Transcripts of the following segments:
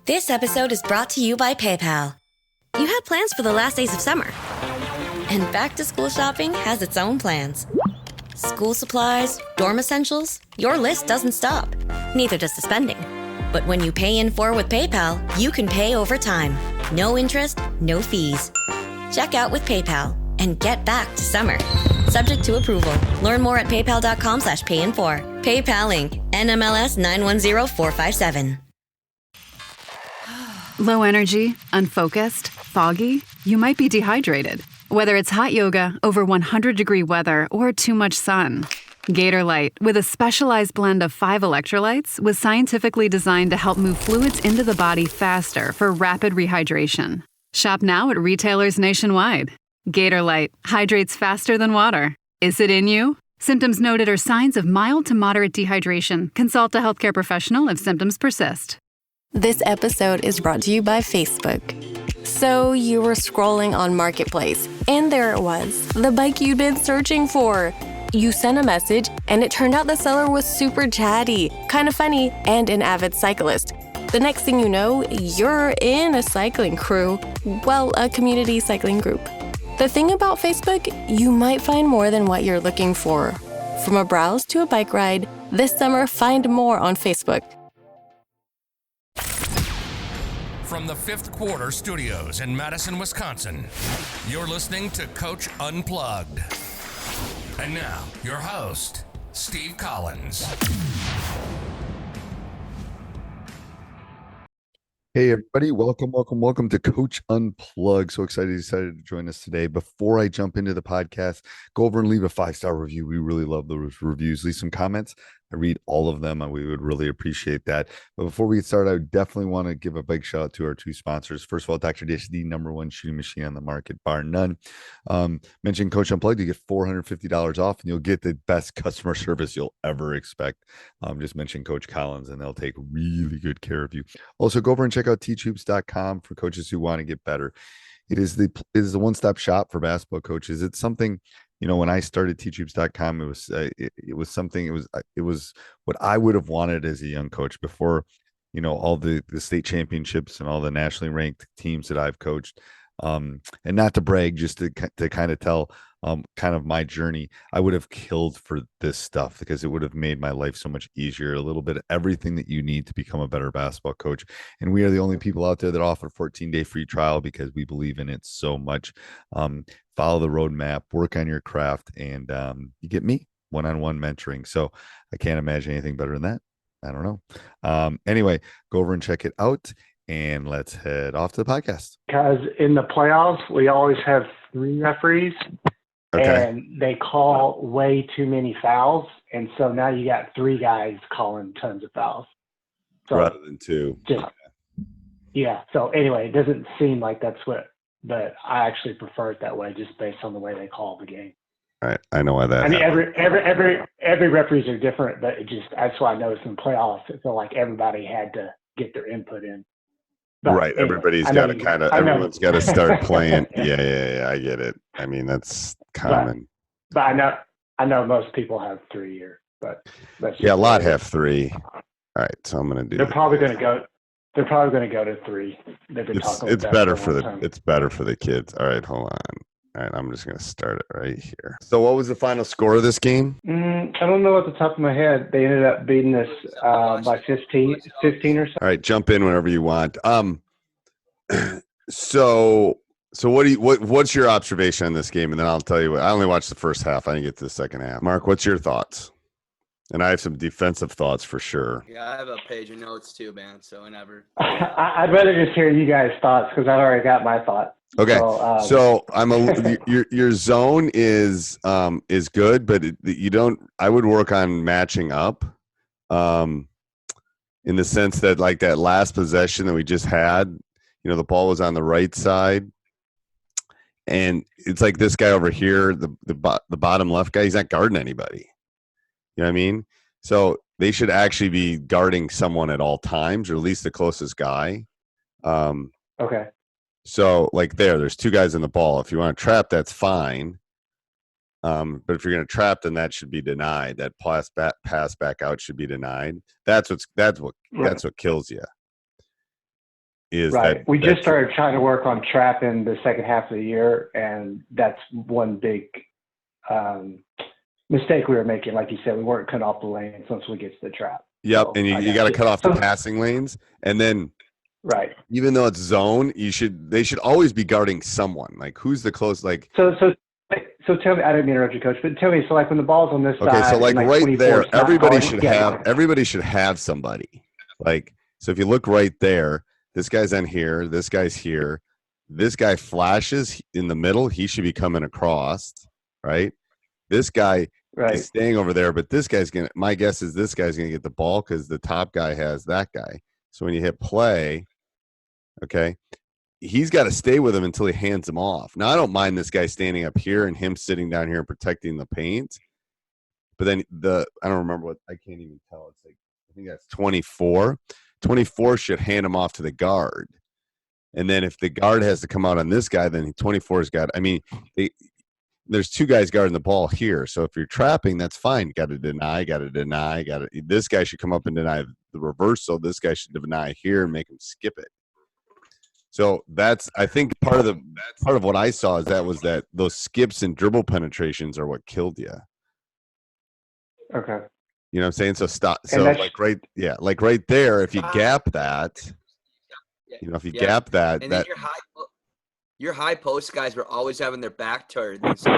This episode is brought to you by PayPal. You had plans for the last days of summer. And back-to-school shopping has its own plans. School supplies, dorm essentials, your list doesn't stop. Neither does the spending. But when you pay in full with PayPal, you can pay over time. No interest, no fees. Check out with PayPal and get back to summer. Subject to approval. Learn more at paypal.com/payinfor. PayPal Inc. NMLS 910457. Low energy, unfocused, foggy? You might be dehydrated. Whether it's hot yoga, over 100-degree weather, or too much sun. Gator Light, with a specialized blend of 5 electrolytes, was scientifically designed to help move fluids into the body faster for rapid rehydration. Shop now at retailers nationwide. Gator Light hydrates faster than water. Is it in you? Symptoms noted are signs of mild to moderate dehydration. Consult a healthcare professional if symptoms persist. This episode is brought to you by Facebook. So you were scrolling on Marketplace, and there it was, the bike you'd been searching for. You sent a message, and it turned out the seller was super chatty, kind of funny, and an avid cyclist. The next thing you know, you're in a cycling crew. Well, a community cycling group. The thing about Facebook, you might find more than what you're looking for. From a browse to a bike ride, this summer find more on Facebook. From the Fifth Quarter Studios in Madison, Wisconsin, you're listening to Coach Unplugged. And now, your host, Steve Collins. Hey everybody, welcome to Coach Unplugged. So excited you decided to join us today. Before I jump into the podcast, go over and leave a 5-star review. We really love those reviews. Leave some comments. I read all of them and we would really appreciate that. But before we get started, I definitely want to give a big shout out to our 2 sponsors. First of all, Dr. Dish, the #1 shooting machine on the market, bar none. Mention Coach Unplugged, you get $450 off and you'll get the best customer service you'll ever expect. Just mention Coach Collins and they'll take really good care of you. Also, go over and check out teachhoops.com for coaches who want to get better. It is the one-stop shop for basketball coaches. It's something, you know, when I started teachhoops.com, it was what I would have wanted as a young coach before, you know, all the state championships and all the nationally ranked teams that I've coached. And not to brag, just to kind of tell kind of my journey, I would have killed for this stuff because it would have made my life so much easier. A little bit of everything that you need to become a better basketball coach. And we are the only people out there that offer 14-day free trial because we believe in it so much. Follow the roadmap, work on your craft, and you get me one-on-one mentoring. So I can't imagine anything better than that. I don't know. Anyway, go over and check it out. And let's head off to the podcast. Because in the playoffs, we always have 3 referees, and they call way too many fouls. And so now you got 3 guys calling tons of fouls. So rather than 2. Yeah. So anyway, it doesn't seem like that's what, but I actually prefer it that way just based on the way they call the game. All right. I know why that. I mean, every referees are different, but that's why I noticed in the playoffs, it felt like everybody had to get their input in. But right. anyway, everybody's got to everyone's got to start playing. Yeah. I get it. I mean, that's common. But I know most people have 3 years, but a lot have 3. All right. So I'm going to do They're probably going to go to 3. They've been talking it's better for it's better for the kids. All right. Hold on. All right. I'm just going to start it right here. So what was the final score of this game? I don't know at the top of my head. They ended up beating us by 15 or so. All right. Jump in whenever you want. So what's your observation on this game? And then I'll tell you what. I only watched the first half. I didn't get to the second half. Mark, what's your thoughts? And I have some defensive thoughts for sure. Yeah, I have a page of notes too, man. So whenever. I'd rather just hear you guys' thoughts because I've already got my thoughts. Okay, so your zone is good, but you don't. I would work on matching up, in the sense that like that last possession that we just had, you know, the ball was on the right side, and it's like this guy over here, the bottom left guy, he's not guarding anybody. You know what I mean? So they should actually be guarding someone at all times, or at least the closest guy. Okay. So like there's 2 guys in the ball. If you want to trap, that's fine. But if you're going to trap, then that should be denied. That pass back out should be denied. That's what kills you. is right. that we just started trying to work on trapping the second half of the year, and that's one big mistake we were making. Like you said, we weren't cutting off the lanes once we get to the trap. Yep, So, and you got to cut off the passing lanes, and then right. even though it's zone, they should always be guarding someone. Like who's the close? Like so tell me, I didn't mean to interrupt you, Coach, but tell me. So like when the ball's on this side, okay, so like right there, everybody should have somebody. Like so, if you look right there, this guy's on here, this guy's here, this guy flashes in the middle. He should be coming across, right? This guy is staying over there, but this guy's gonna. My guess is this guy's gonna get the ball because the top guy has that guy. So when you hit play, okay, he's got to stay with him until he hands him off. Now I don't mind this guy standing up here and him sitting down here and protecting the paint. But then I don't remember what, I can't even tell. It's like I think that's 24. 24 should hand him off to the guard. And then if the guard has to come out on this guy, then 24's got. I mean, there's two guys guarding the ball here. So if you're trapping, that's fine. Got to deny. This guy should come up and deny the reversal. This guy should deny here and make him skip it. So that's, I think part of what I saw is that those skips and dribble penetrations are what killed you. Okay. You know what I'm saying? So stop. So like right there, if you gap that, gap that, and then your high post guys were always having their back turned, and so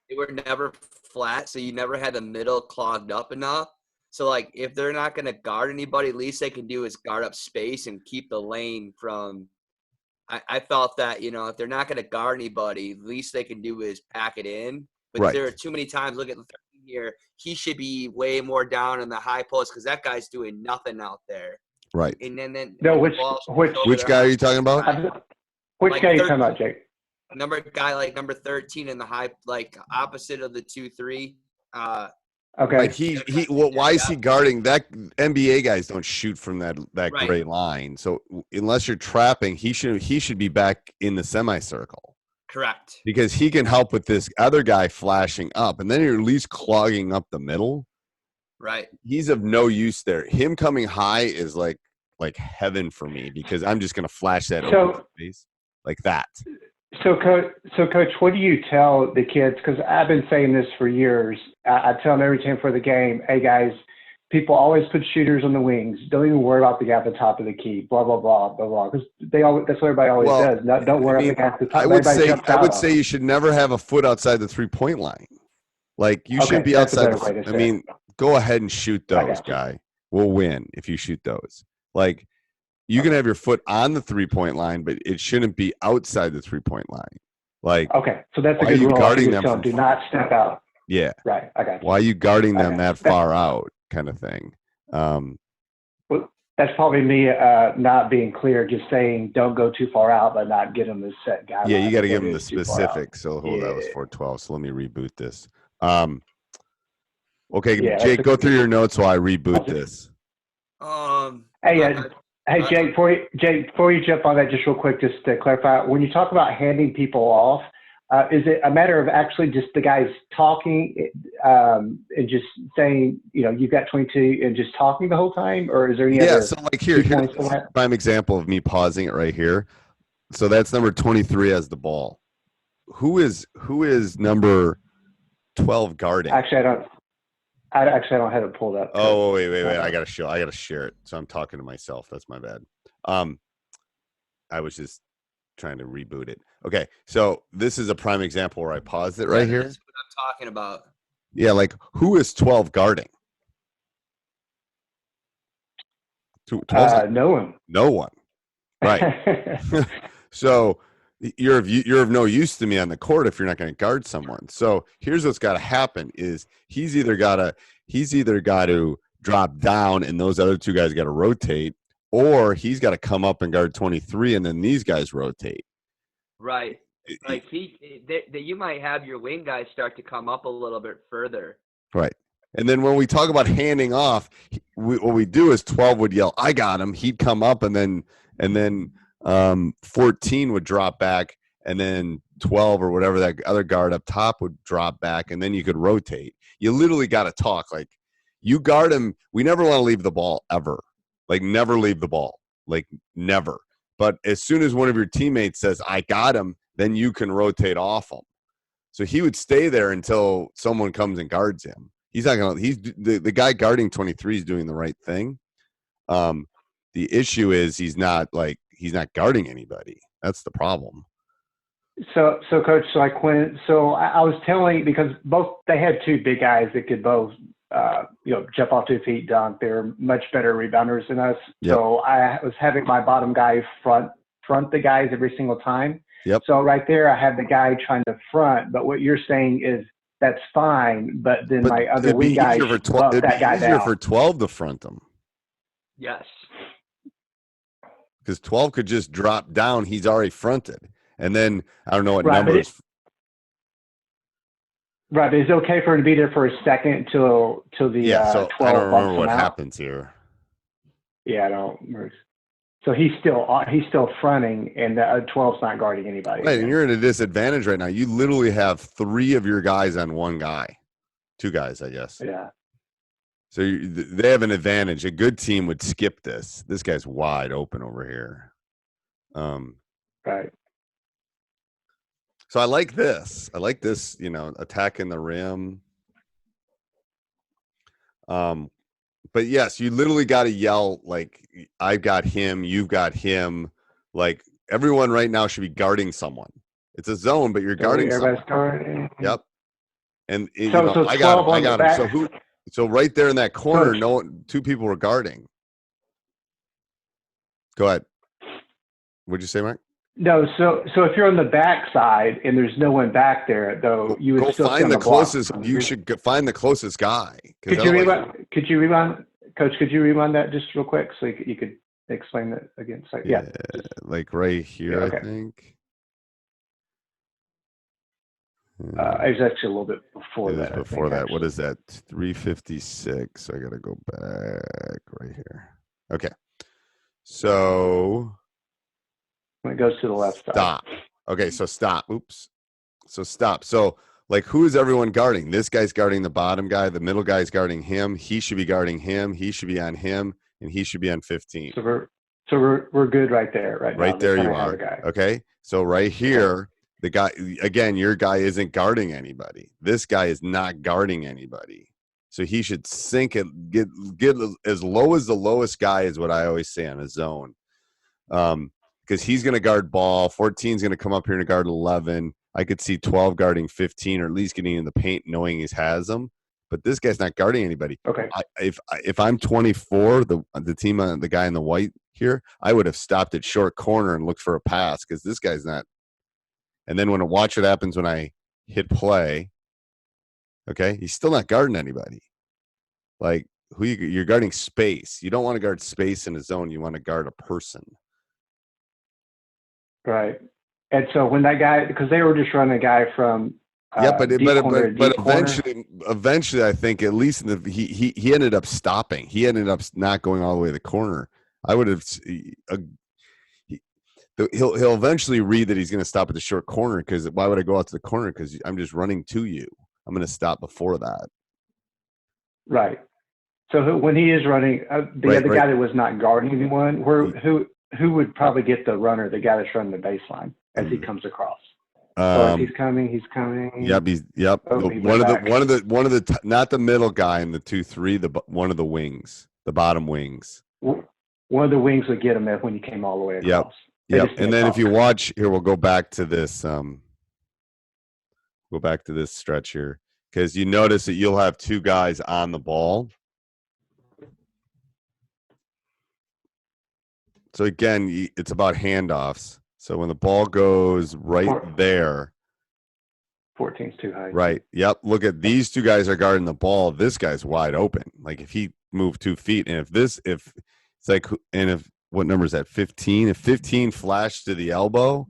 they were never flat, so you never had the middle clogged up enough. So like if they're not going to guard anybody, at least they can do is guard up space and keep the lane from. I felt that if they're not going to guard anybody, the least they can do is pack it in. But there are too many times. Look at the 13 here. He should be way more down in the high post because that guy's doing nothing out there. Right. And then no, which guy are you talking about? Which guy are you talking about, Jake? Number 13 in the high, like opposite of the 2-3. Okay. Like why is he guarding that? NBA guys don't shoot from that gray line. So unless you're trapping, he should be back in the semicircle. Correct. Because he can help with this other guy flashing up, and then you're at least clogging up the middle. Right. He's of no use there. Him coming high is like heaven for me because I'm just gonna flash that over the face like that. So, Coach, what do you tell the kids? Because I've been saying this for years. I tell them every time for the game, hey, guys, people always put shooters on the wings. Don't even worry about the guy at the top of the key, blah, blah, blah, blah, blah. Because that's what everybody always does. Don't worry about the guy at the top. I would say you should never have a foot outside the three-point line. Like, you shouldn't be outside. Go ahead and shoot those, guy. We'll win if you shoot those. Like, you can have your foot on the three-point line, but it shouldn't be outside the three-point line. Like, okay, so that's a good rule. Guarding them do not step out. Yeah. Right. I got you. Why are you guarding them that far out, kind of thing? Well, that's probably me not being clear, just saying don't go too far out, but not get them the set guy. Yeah, you got to give them the specifics. So that was 412. So let me reboot this. Okay, Jake, go through your notes while I reboot this. Hey, Jake, before you jump on that, just real quick, just to clarify, when you talk about handing people off, is it a matter of actually just the guys talking and just saying, you've got 22 and just talking the whole time, or is there any other? Yeah, so like here's a prime example of me pausing it right here. So that's number 23 as the ball. Who is number 12 guarding? Actually, I don't have it pulled up. Oh, wait. I gotta share it. So I'm talking to myself. That's my bad. I was just trying to reboot it. Okay, so this is a prime example where I paused it right here. That's what I'm talking about. Yeah, like who is 12 guarding? No one. No one. Right. So you're of no use to me on the court if you're not going to guard someone. So here's what's got to happen: is he's either got to drop down and those other two guys got to rotate, or he's got to come up and guard 23, and then these guys rotate. Right. Like you might have your wing guys start to come up a little bit further. Right. And then when we talk about handing off, what we do is 12 would yell, "I got him." He'd come up, and then 14 would drop back, and then 12 or whatever that other guard up top would drop back, and then you could rotate. You literally got to talk. Like, you guard him. We never want to leave the ball ever. Like, never leave the ball. Like, never. But as soon as one of your teammates says, I got him, then you can rotate off him. So he would stay there until someone comes and guards him. He's not going to, the guy guarding 23 is doing the right thing. The issue is he's not guarding anybody. That's the problem. So coach, I was telling, because they had two big guys that could both, jump off 2 feet, dunk. They're much better rebounders than us. Yep. So I was having my bottom guy front the guys every single time. Yep. So right there, I had the guy trying to front, but what you're saying is that's fine. But then my other wing guy bump that guy down. It'd be easier for 12 to front him. Yes. Because 12 could just drop down. He's already fronted. And then I don't know what numbers. Right, but it's okay for him to be there for a second till the 12 I don't remember what out. happens here. Yeah, I don't. So he's still fronting, and 12's not guarding anybody. Right, and you're at a disadvantage right now. You literally have 3 of your guys on one guy, 2 guys, I guess. Yeah. So they have an advantage. A good team would skip this. This guy's wide open over here. Right. So I like this. Attacking the rim. But yes, you literally got to yell, like, I've got him, you've got him. Like, everyone right now should be guarding someone. It's a zone, but you're guarding someone. Guarding. Yep. And So I got him. Back. So right there in that corner, 2 people were guarding. Go ahead. What'd you say, Mike? No, so if you're on the back side and there's no one back there, though, you would still find the closest. You should find the closest guy. Could you rewind, Coach? Could you rewind that just real quick so you could explain that again? So, yeah, like right here, okay. I think. It was actually a little bit before that. Before that, what is that? 356. I gotta go back right here. Okay, so. When it goes to the left side. Stop. Okay, so stop. Oops. So stop. So, like, who is everyone guarding? This guy's guarding the bottom guy. The middle guy's guarding him. He should be guarding him. He should be on him, and he should be on 15. So we're good right there. Right there you are. Okay. So right here, the guy, again, your guy isn't guarding anybody. This guy is not guarding anybody. So he should sink it, get as low as the lowest guy is what I always say on a zone. Because he's going to guard ball. 14 is going to come up here and guard 11. I could see 12 guarding 15, or at least getting in the paint knowing he has them. But this guy's not guarding anybody. Okay. If I'm 24, the team, the guy in the white here, I would have stopped at short corner and looked for a pass because this guy's not. And then watch what happens when I hit play. Okay, he's still not guarding anybody. Like, you're guarding space. You don't want to guard space in a zone. You want to guard a person. Right. And so when that guy, because they were just running a guy from but eventually I think at least he ended up stopping. He ended up not going all the way to the corner. I would have he'll eventually read that he's going to stop at the short corner, because why would I go out to the corner? Because I'm just running to you. I'm going to stop before that. Right. So when he is running, the other guy that was not guarding anyone, who would probably get the runner, the guy that's running the baseline as he comes across? So he's coming. Yep. One of the not the middle guy in the 2-3, one of the wings, the bottom wings. One of the wings would get him when he came all the way across. Yep. And then if you watch here, we'll go back to this. Go back to this stretch here, because you notice that you'll have 2 guys on the ball. So again, it's about handoffs. So when the ball goes there. 14's too high. Right. Yep. Look at these 2 guys are guarding the ball. This guy's wide open. Like, if he moved 2 feet, and what number is that? 15. If 15 flashed to the elbow,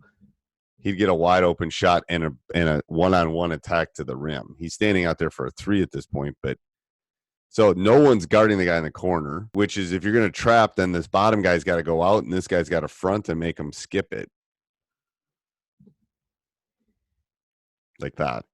he'd get a wide open shot and a one-on-one attack to the rim. He's standing out there for a 3 at this point, but. So no one's guarding the guy in the corner, which is, if you're going to trap, then this bottom guy's got to go out and this guy's got to front and make him skip it. Like that.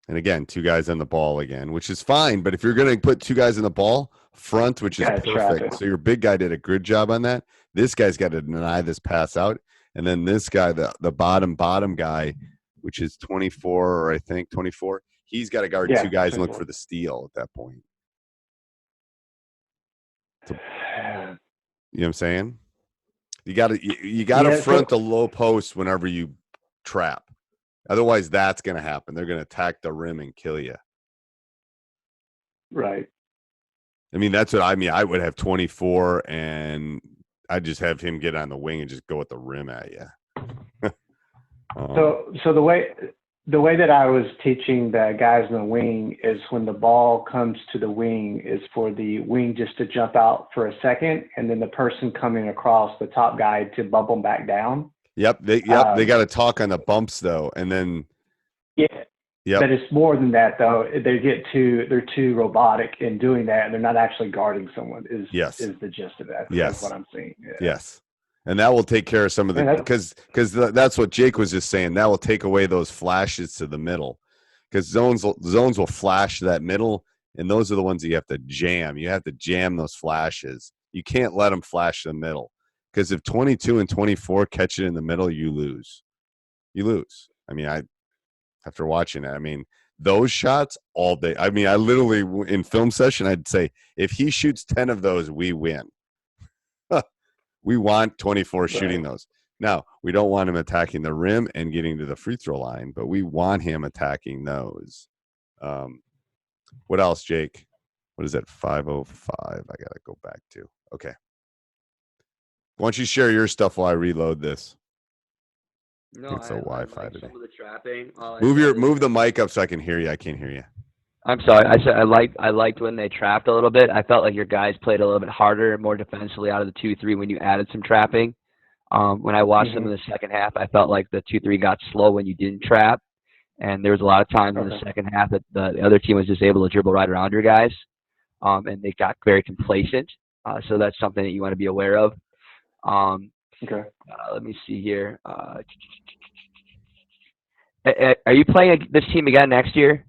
And again, 2 guys on the ball again, which is fine. But if you're going to put 2 guys in the ball, front, which is perfect. So your big guy did a good job on that. This guy's got to deny this pass out. And then this guy, the bottom guy, which is 24, or I think 24, he's got to guard two guys 24. And look for the steal at that point. So, you know what I'm saying? You got to front the low post whenever you trap. Otherwise, that's going to happen. They're going to attack the rim and kill you. Right. I mean, that's what I mean. I would have 24, and I'd just have him get on the wing and just go at the rim at you. So the way that I was teaching the guys in the wing is when the ball comes to the wing is for the wing just to jump out for a second, and then the person coming across, the top guy, to bump them back down. Yep. They got to talk on the bumps though, and then. Yeah. Yep. But it's more than that though. They're too robotic in doing that, and they're not actually guarding someone. Is the gist of that? Yes. That's what I'm seeing. Yeah. Yes. And that will take care of some of the because that's what Jake was just saying. That will take away those flashes to the middle, because zones will flash to that middle, and those are the ones that you have to jam. You have to jam those flashes. You can't let them flash to the middle, because if 22 and 24 catch it in the middle, you lose. You lose. I mean, after watching it, I mean, those shots all day. I mean, I literally in film session, I'd say if he shoots 10 of those, we win. We want 24 shooting those. Now, we don't want him attacking the rim and getting to the free throw line, but we want him attacking those. What else, Jake? What is that? 505. I got to go back to. Okay. Why don't you share your stuff while I reload this? No, I think it's a Wi-Fi like today. Some of the trapping. Move the mic up so I can hear you. I can't hear you. I'm sorry. I said I liked when they trapped a little bit. I felt like your guys played a little bit harder, more defensively out of the 2-3 when you added some trapping. When I watched them in the second half, I felt like the 2-3 got slow when you didn't trap, and there was a lot of times in the second half that the other team was just able to dribble right around your guys, and they got very complacent. So that's something that you want to be aware of. Let me see here. Are you playing this team again next year?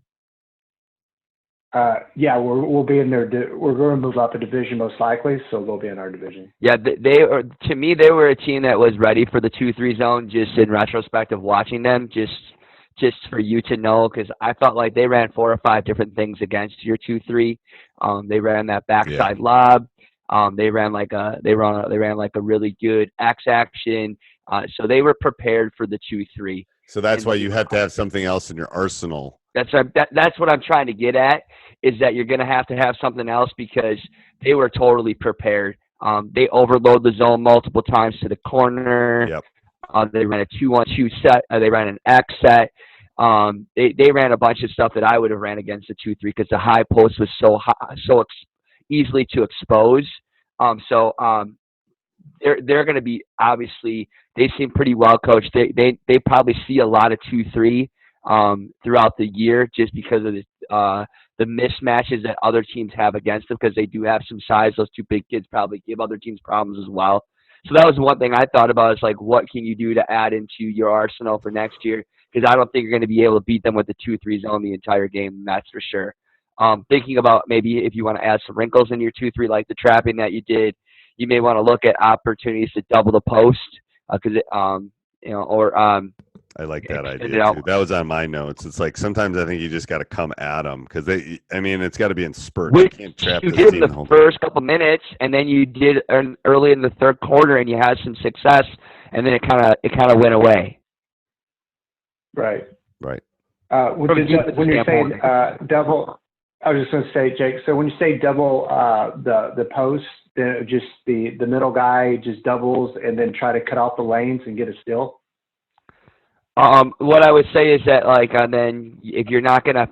Yeah, we'll be in their. We're going to move up a division most likely, so they'll be in our division. Yeah, they are. To me, they were a team that was ready for the 2-3 zone. Just in retrospect of watching them, just for you to know, because I felt like they ran 4 or 5 different things against your 2-3. They ran that backside lob. They ran like a really good X action. So they were prepared for the 2-3. So that's why you have to have something else in your arsenal. That's what I'm trying to get at, is that you're going to have something else, because they were totally prepared. They overload the zone multiple times to the corner. Yep. They ran a 2-1-2 set. They ran an X set. They ran a bunch of stuff that I would have ran against the 2-3, because the high post was so easily to expose. They're going to be, obviously, they seem pretty well coached. They probably see a lot of 2-3 throughout the year, just because of the mismatches that other teams have against them, because they do have some size. Those 2 big kids probably give other teams problems as well. So that was one thing I thought about, is like, what can you do to add into your arsenal for next year? Because I don't think you're going to be able to beat them with the 2-3 zone the entire game, that's for sure. Thinking about maybe if you want to add some wrinkles in your 2-3, like the trapping that you did, you may want to look at opportunities to double the post, because I like that idea too. That was on my notes. It's like sometimes I think you just got to come at them, because it's got to be in spurts. You can't trap you this did team in the first couple minutes, and then you did early in the third quarter, and you had some success, and then it kind of went away. Right. When you're saying double, I was just going to say, Jake. So when you say double the post, then just the middle guy just doubles and then try to cut off the lanes and get a steal. What I would say is that, and then if you're not gonna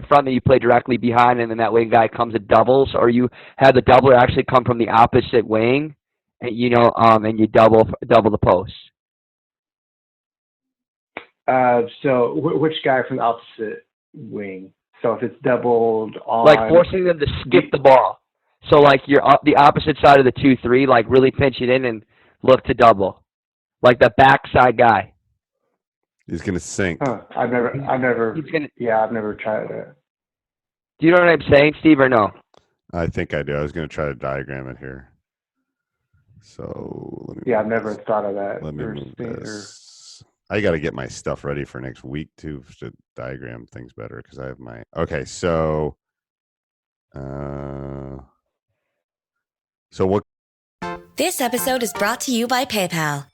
front, then you play directly behind, and then that wing guy comes at doubles, or you have the doubler actually come from the opposite wing, and and you double the post. So which guy from the opposite wing? So if it's doubled on, like forcing them to skip the ball. So like you're the opposite side of the 2-3, like really pinch it in and look to double, like the backside guy. He's gonna sink. I've never tried that. Do you know what I'm saying, Steve, or no? I think I do. I was gonna try to diagram it here. So let me. Yeah, I've never thought of that. Let me move this. I got to get my stuff ready for next week too to diagram things better because I have my. Okay, so. So what? This episode is brought to you by PayPal.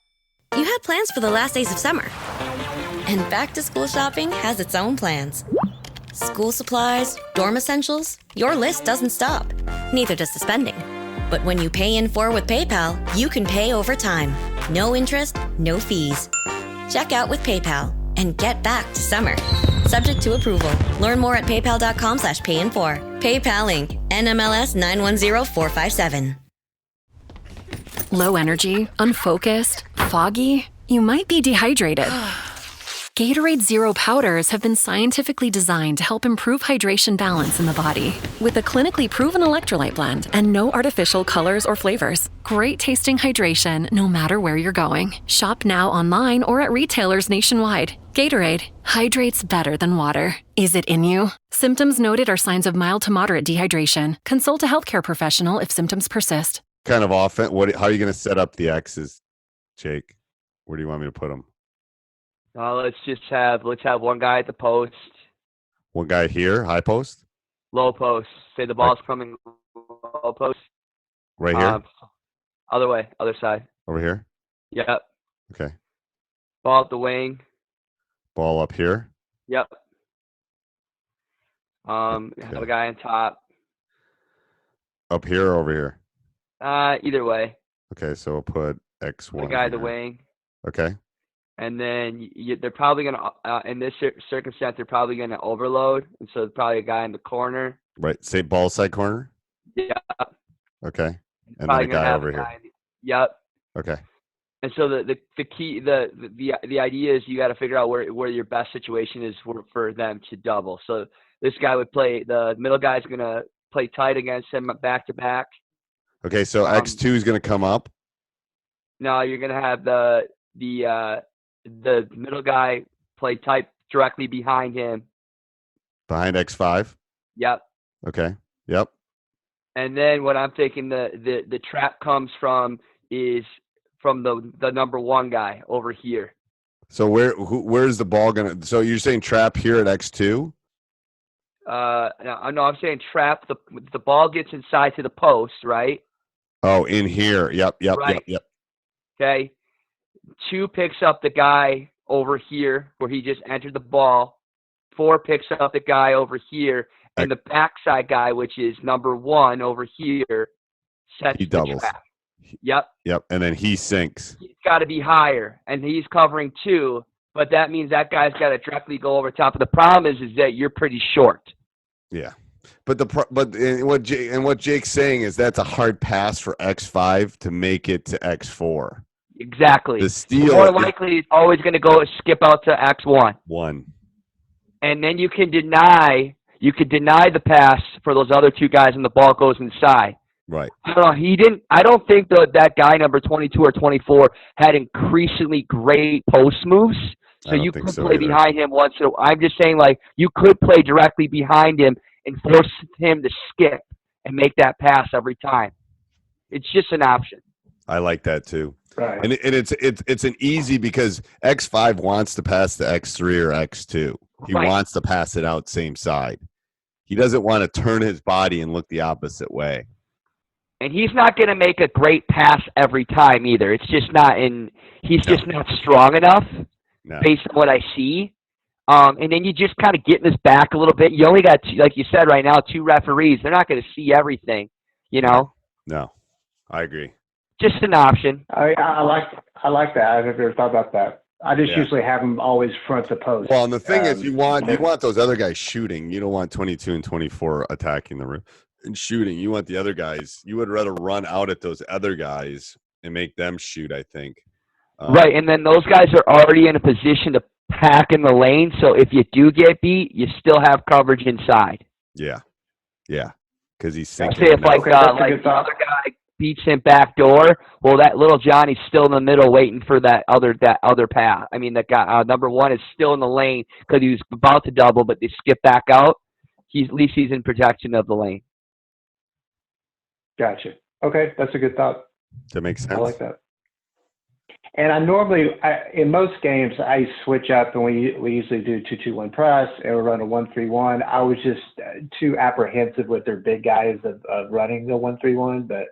You had plans for the last days of summer. And back to school shopping has its own plans. School supplies, dorm essentials, your list doesn't stop. Neither does the spending. But when you pay in full with PayPal, you can pay over time. No interest, no fees. Check out with PayPal and get back to summer. Subject to approval. Learn more at paypal.com/payinfor. PayPal Inc. NMLS 910457. Low energy, unfocused, foggy? You might be dehydrated. Gatorade Zero powders have been scientifically designed to help improve hydration balance in the body. With a clinically proven electrolyte blend and no artificial colors or flavors. Great tasting hydration no matter where you're going. Shop now online or at retailers nationwide. Gatorade hydrates better than water. Is it in you? Symptoms noted are signs of mild to moderate dehydration. Consult a healthcare professional if symptoms persist. Kind of offense. How are you going to set up the X's, Jake? Where do you want me to put them? Let's have one guy at the post. One guy here, high post? Low post. Say the ball's coming low post. Right here? Other way, other side. Over here? Yep. Okay. Ball at the wing. Ball up here? Yep. Have a guy on top. Up here or over here? Either way. Okay, so we'll put X1. The guy at the here. wing. Okay. And then they're probably going to, in this circumstance, they're probably going to overload. And so probably a guy in the corner. Right. Say ball side corner? Yeah. Okay. And then a guy over here. Yep. Okay. And so the key, the idea is you got to figure out where your best situation is for them to double. So this guy would play, the middle guy's going to play tight against him back to back. Okay. So X2 is going to come up. No, you're going to have the middle guy play tight directly behind him. Behind X5? Yep. Okay. Yep. And then what I'm thinking the trap comes from is from the number one guy over here. So where's the ball gonna? So you're saying trap here at X2? No, I'm saying trap. The ball gets inside to the post, right? Oh, in here. Yep. Right. Yep. Okay. 2 picks up the guy over here where he just entered the ball. 4 picks up the guy over here, and the backside guy, which is number 1 over here, sets he the doubles. trap. Yep. And then he sinks. He's got to be higher, and he's covering 2, but that means that guy's got to directly go over top. But the problem is that you're pretty short. Yeah. But what Jake's saying is that's a hard pass for X5 to make it to X4. Exactly. The steal more likely it's always going to go skip out to X1. And then you can deny the pass for those other 2 guys and the ball goes inside. Right. I don't know. I don't think that guy number 22 or 24 had increasingly great post moves. So you could play behind him once. So I'm just saying, like, you could play directly behind him and force him to skip and make that pass every time. It's just an option. I like that too. Right. And it's an easy because X5 wants to pass to X3 or X2. He wants to pass it out same side. He doesn't want to turn his body and look the opposite way. And he's not going to make a great pass every time either. It's just not in. He's just not strong enough based on what I see. And then you just kind of get in his back a little bit. You only got, like you said, right now, 2 referees. They're not going to see everything, you know. No, I agree. Just an option. I like that. I've never thought about that. I just usually have them always front the post. Well, and the thing is, you want those other guys shooting. You don't want 22 and 24 attacking the rim and shooting. You want the other guys. You would rather run out at those other guys and make them shoot, I think. Right, and then those guys are already in a position to pack in the lane. So if you do get beat, you still have coverage inside. Yeah, because he's sinking. Say if like the other guy beats him back door, well, that little Johnny's still in the middle waiting for that other pass. I mean, that guy number 1 is still in the lane because he was about to double, but they skip back out. At least he's in protection of the lane. Gotcha. Okay, that's a good thought. That makes sense. I like that. And I normally, in most games, I switch up, and we usually do 2-2-1 press, and we run a 1-3-1. I was just too apprehensive with their big guys of running the 1-3-1, but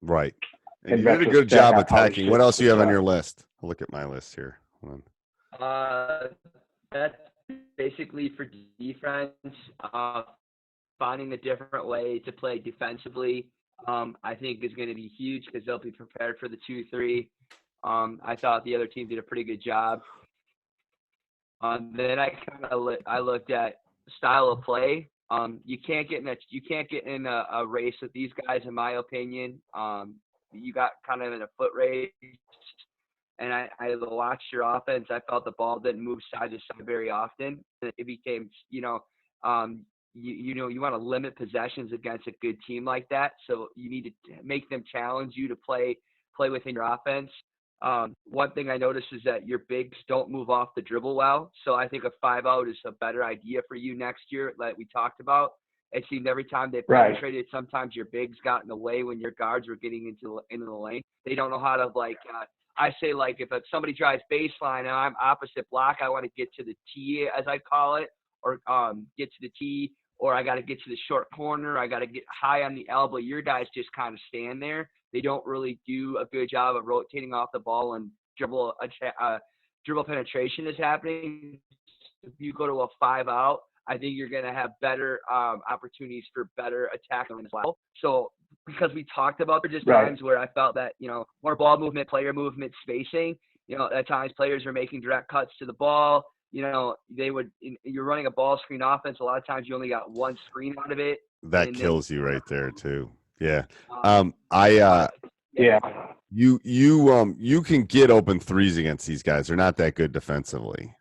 Right. And you did a good job attacking. What else do you have on your list? I'll look at my list here. Hold on. That's basically for defense. Finding a different way to play defensively, I think is going to be huge because they'll be prepared for the 2-3. I thought the other team did a pretty good job. Then I looked at style of play. You can't get in a race with these guys, in my opinion. You got kind of in a foot race, and I watched your offense. I felt the ball didn't move side to side very often. It became, you want to limit possessions against a good team like that. So you need to make them challenge you to play within your offense. One thing I noticed is that your bigs don't move off the dribble well. So I think a 5-out is a better idea for you next year, like we talked about. It seemed every time they penetrated, sometimes your bigs got in the way when your guards were getting into the lane. They don't know how to, I say, if somebody drives baseline and I'm opposite block, I want to get to the tee, as I call it, or get to the tee, or I got to get to the short corner. I got to get high on the elbow. Your guys just kind of stand there. They don't really do a good job of rotating off the ball, and dribble penetration is happening. If you go to a 5-out, I think you're going to have better opportunities for better attacking as well. So because we talked about there just times where I felt that, more ball movement, player movement, spacing, at times players are making direct cuts to the ball. You're running a ball screen offense. A lot of times you only got one screen out of it. That kills you right there too. Yeah. You can get open threes against these guys. They're not that good defensively.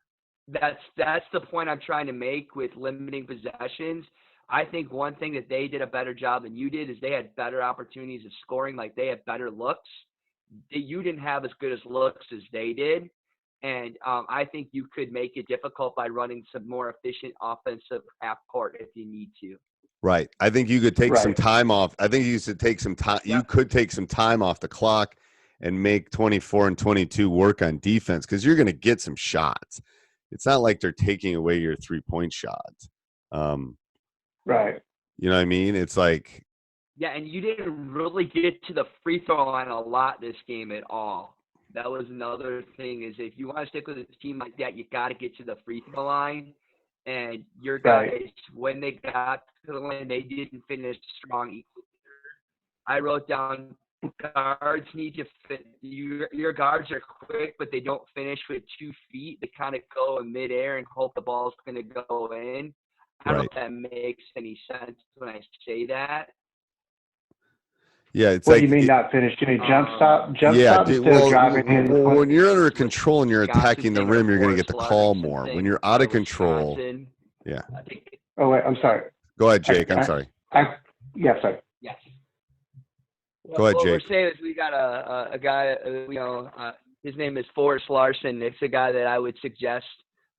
That's the point I'm trying to make with limiting possessions. I think one thing that they did a better job than you did is they had better opportunities of scoring. Like, they had better looks. You didn't have as good as looks as they did. And I think you could make it difficult by running some more efficient offensive half court if you need to. Right. I think you could take some time off. I think you should take some time. Yeah. You could take some time off the clock and make 24 and 22 work on defense, because you're going to get some shots. It's not like they're taking away your 3-point shots. Right. You know what I mean? It's like. Yeah, and you didn't really get to the free throw line a lot this game at all. That was another thing, is if you want to stick with a team like that, you got to get to the free throw line. And your guys, when they got to the line, they didn't finish strong either. I wrote down guards need to fit. Your guards are quick, but they don't finish with 2 feet. They kind of go in midair and hope the ball's going to go in. I don't know if that makes any sense when I say that. Yeah, it's what do you mean not finished? Any jump stop? When you're under control and you're attacking the rim, you're going to get the call more. When you're out of control, yeah. Oh wait, I'm sorry. Go ahead, Jake. I'm sorry. Sorry. Yes. Go ahead, Jake. What we're saying is we got a guy. His name is Forrest Larson. It's a guy that I would suggest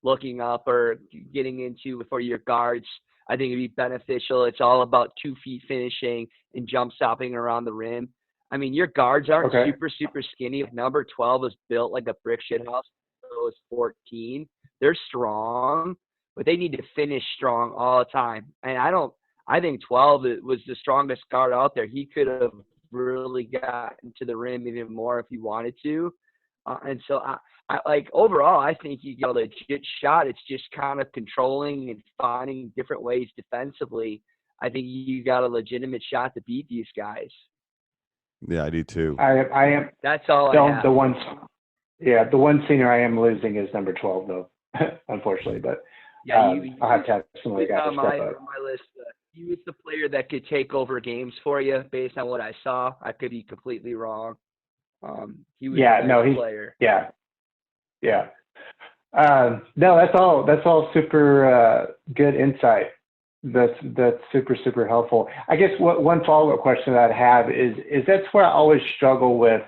looking up or getting into for your guards. I think it'd be beneficial. It's all about 2 feet finishing and jump stopping around the rim. I mean, your guards aren't super, super skinny. If number 12 is built like a brick shit house, so is 14. They're strong, but they need to finish strong all the time. And I think 12 was the strongest guard out there. He could have really gotten to the rim even more if he wanted to. And so I like overall, I think you get a legit shot. It's just kind of controlling and finding different ways defensively. I think you got a legitimate shot to beat these guys. Yeah, I do too. I am. That's all I have. The one senior I am losing is number 12, though, unfortunately. But I'll have to have somebody got to step up. On my list, he was the player that could take over games for you based on what I saw. I could be completely wrong. He was a player. Yeah. No, that's all super good insight. That's super, super helpful. I guess one follow-up question that I have is that's where I always struggle with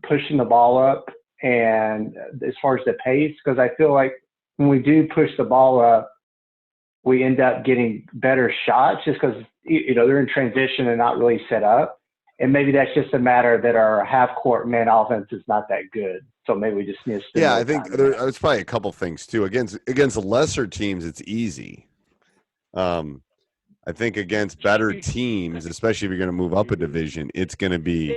pushing the ball up, and as far as the pace, because I feel like when we do push the ball up, we end up getting better shots just because they're in transition and not really set up. And maybe that's just a matter that our half-court man offense is not that good. So maybe we just need to spend I think there's probably a couple things too. Against lesser teams, it's easy. I think against better teams, especially if you're going to move up a division, it's going to be.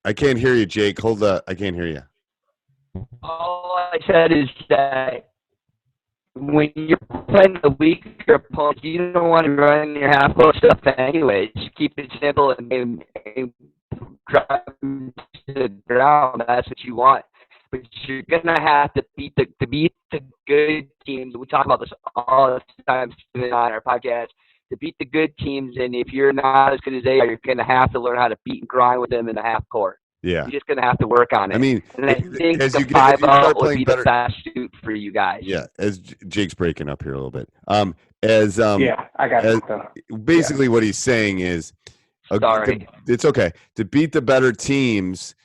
I can't hear you, Jake. I can't hear you. All I said is that when you're playing the weaker opponents, you don't want to run your half-court stuff anyway. Just keep it simple and drive to the ground. That's what you want. But you're gonna have to beat the good teams. We talk about this all the time on our podcast. To beat the good teams, and if you're not as good as they are, you're gonna have to learn how to beat and grind with them in the half court. Yeah, you're just gonna have to work on it. I mean, and I think as the you start 5-0 would playing be better, the fast shoot for you guys. Yeah, as Jake's breaking up here a little bit. I got it. Basically, what he's saying is, sorry, it's okay to beat the better teams.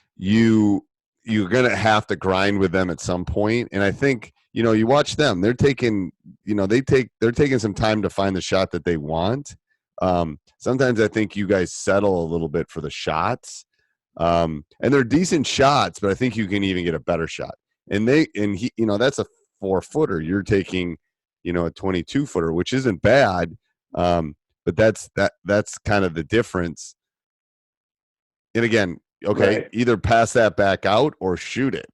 You're going to have to grind with them at some point. And I think, you watch them, they're taking some time to find the shot that they want. Sometimes I think you guys settle a little bit for the shots. And they're decent shots, but I think you can even get a better shot. And he, that's a 4-footer. You're taking, a 22-footer, which isn't bad. But that's kind of the difference. And again, okay, right. Either pass that back out or shoot it,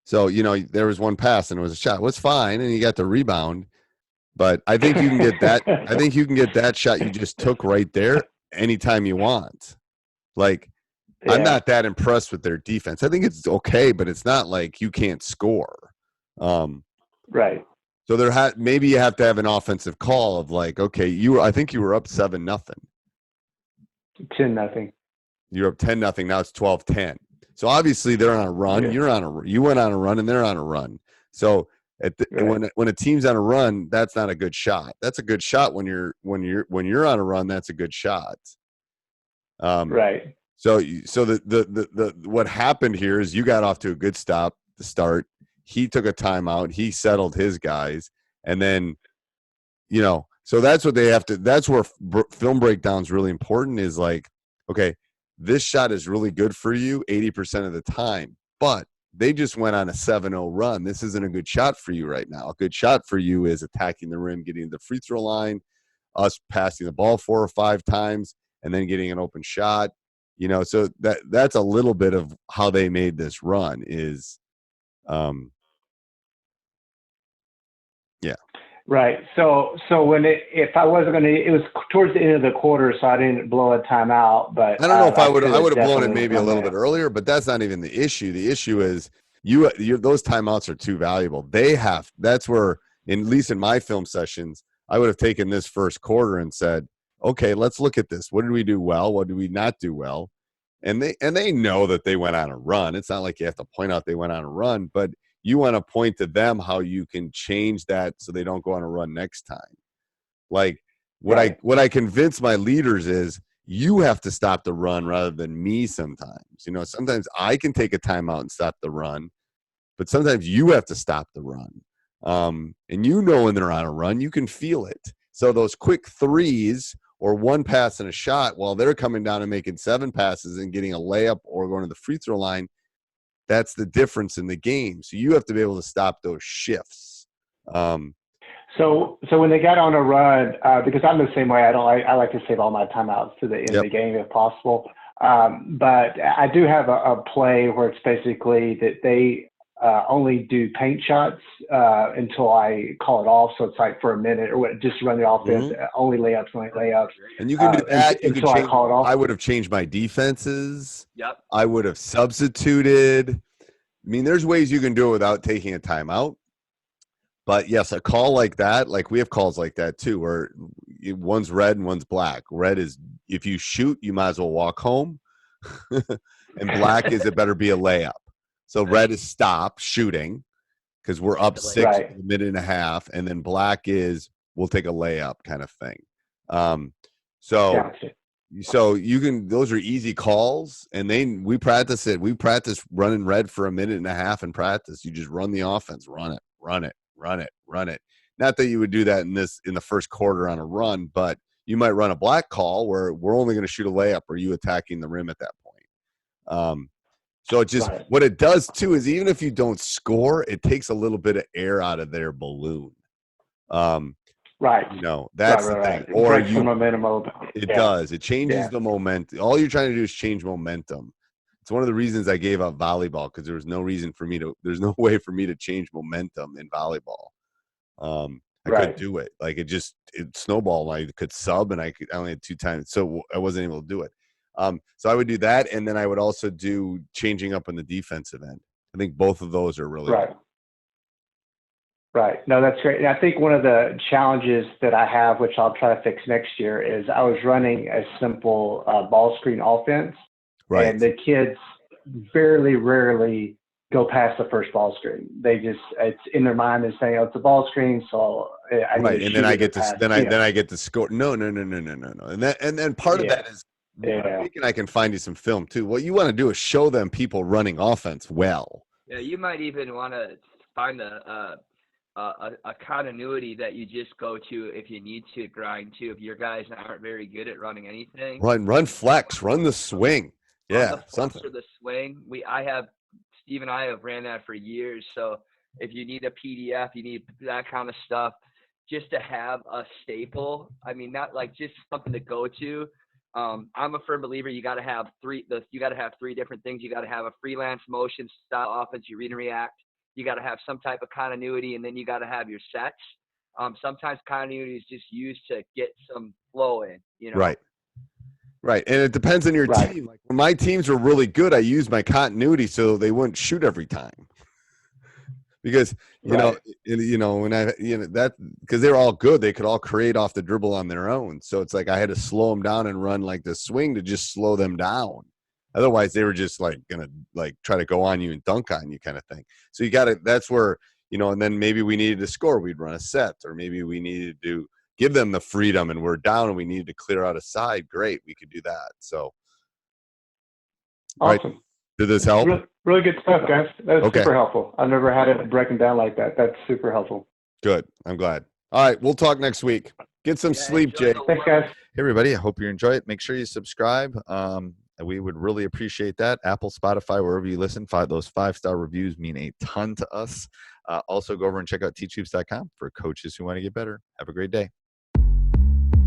So, there was one pass and it was a shot. It was fine, and you got the rebound. But I think you can get that. I think you can get that shot you just took right there anytime you want. Like, I'm not that impressed with their defense. I think it's okay, but it's not like you can't score. Right. So maybe you have to have an offensive call of like, okay, I think you were up 7-0. 10-0. You're up 10-0. Now it's 12-10. So obviously they're on a run. Yeah. You went on a run, and they're on a run. So when a team's on a run, that's not a good shot. That's a good shot when you're on a run. That's a good shot. Right. So the what happened here is you got off to a good start. He took a timeout. He settled his guys, and then So that's what they have to – that's where film breakdown is really important, is like, okay, this shot is really good for you 80% of the time, but they just went on a 7-0 run. This isn't a good shot for you right now. A good shot for you is attacking the rim, getting to the free throw line, us passing the ball 4 or 5 times, and then getting an open shot. So that's a little bit of how they made this run is yeah. Right. So if I wasn't going to, it was towards the end of the quarter, so I didn't blow a timeout. But I don't know if I would have blown it maybe a little bit earlier, but that's not even the issue. The issue is those timeouts are too valuable. That's where, at least in my film sessions, I would have taken this first quarter and said, okay, let's look at this. What did we do well? What did we not do well? And they know that they went on a run. It's not like you have to point out they went on a run, but you want to point to them how you can change that so they don't go on a run next time. Like what I convince my leaders is you have to stop the run rather than me sometimes. Sometimes I can take a timeout and stop the run, but sometimes you have to stop the run. And when they're on a run, you can feel it. So those quick threes or one pass and a shot while they're coming down and making 7 passes and getting a layup or going to the free throw line, that's the difference in the game. So you have to be able to stop those shifts. So when they got on a run, because I'm the same way, I like to save all my timeouts to the end of the game if possible. But I do have a play where it's basically that they only do paint shots until I call it off. So it's like for a minute or just run the offense, only layups. And you can do that until I call it off. I would have changed my defenses. Yep. I would have substituted. I mean, there's ways you can do it without taking a timeout. But yes, a call like that, like we have calls like that too, where one's red and one's black. Red is if you shoot, you might as well walk home. And black is it better be a layup. So red is stop shooting because we're up 6 a minute and a half, and then black is we'll take a layup kind of thing. So you can, those are easy calls, and we practice it. We practice running red for a minute and a half in practice. You just run the offense, run it. not that you would do that in the first quarter on a run, but you might run a black call where we're only going to shoot a layup or you attacking the rim at that point. So it just, what it does too is even if you don't score, it takes a little bit of air out of their balloon. Right. You know, that's the thing. It or breaks the momentum. It does. It changes the momentum. All you're trying to do is change momentum. It's one of the reasons I gave up volleyball, because there's no way for me to change momentum in volleyball. I couldn't do it. Like it snowballed. I could sub and I only had 2 times. So I wasn't able to do it. So I would do that. And then I would also do changing up on the defensive end. I think both of those are really good. Right. No, that's great. And I think one of the challenges that I have, which I'll try to fix next year, is I was running a simple ball screen offense. Right. And the kids rarely go past the first ball screen. It's in their mind is saying, oh, it's a ball screen. So I need to and then I get to, then I get to score. No. And then part of that is, I'm thinking I can find you some film too. What you want to do is show them people running offense well. Yeah. You might even want to find a continuity that you just go to if you need to grind to. If your guys aren't very good at running anything, run flex, run the swing. Something. For the swing, Steve and I have ran that for years. So if you need a PDF, you need that kind of stuff, just to have a staple. I mean, not like just something to go to. I'm a firm believer you got to have three different things. You got to have a freelance motion style offense. You read and react. You got to have some type of continuity, and then you got to have your sets. Sometimes continuity is just used to get some flow in, you know? Right. And it depends on your team. Like when my teams were really good, I used my continuity so they wouldn't shoot every time. Because, because they're all good. They could all create off the dribble on their own. So it's like I had to slow them down and run like the swing to just slow them down. Otherwise, they were just like going to like try to go on you and dunk on you kind of thing. So you got to, that's where, and then maybe we needed to score. We'd run a set, or maybe we needed to give them the freedom and we're down and we needed to clear out a side. Great. We could do that. So. Awesome. Right. Did this help? Really good stuff, guys. That was super helpful. I've never had it broken down like that. That's super helpful. Good. I'm glad. All right. We'll talk next week. Get some sleep, Jay. Thanks, guys. Hey, everybody. I hope you enjoy it. Make sure you subscribe. We would really appreciate that. Apple, Spotify, wherever you listen. Those 5-star reviews mean a ton to us. Also, go over and check out teachhoops.com for coaches who want to get better. Have a great day.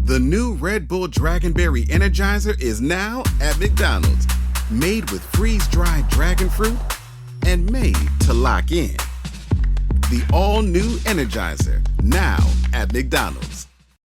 The new Red Bull Dragonberry Energizer is now at McDonald's. Made with freeze-dried dragon fruit and made to lock in. The all-new Energizer, now at McDonald's.